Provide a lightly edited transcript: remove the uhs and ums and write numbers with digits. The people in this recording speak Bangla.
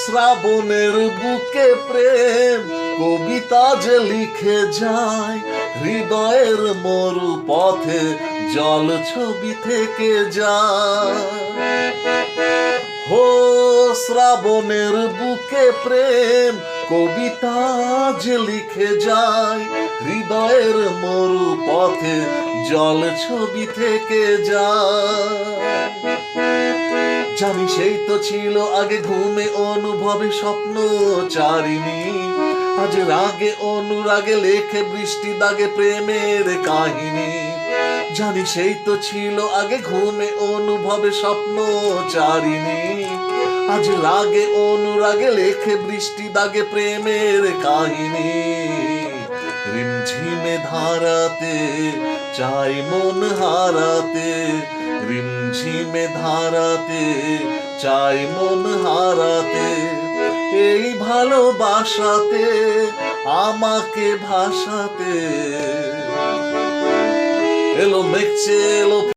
শ্রাবণের বুকে প্রেম কবিতা যে লিখে যায়, হৃদয়ের মরু পথে জল ছবি থেকে যায়। হো শ্রাবণের বুকে প্রেম কবিতা যে লিখে যায়, হৃদয়ের মরু পথে জল ছবি থেকে যায়। জানি সেই তো ছিল আগে ঘুমে অনুভবে স্বপ্ন চারিণী, আজ রাগে অনুরাগে লেখে বৃষ্টি দাগে প্রেমের কাহিনী। জানি সেই তো ছিল আগে ঘুমে অনুভবে স্বপ্ন চারিণী, আজ রাগে অনুরাগে লেখে বৃষ্টি দাগে প্রেমের কাহিনী। রিমঝিমে ধারাতে চাই মন হারাতে, রিমঝিমে ধারাতে চাই মন হারাতে, এই ভালোবাসাতে আমাকে ভাসাতে। এলো মেঘ এলো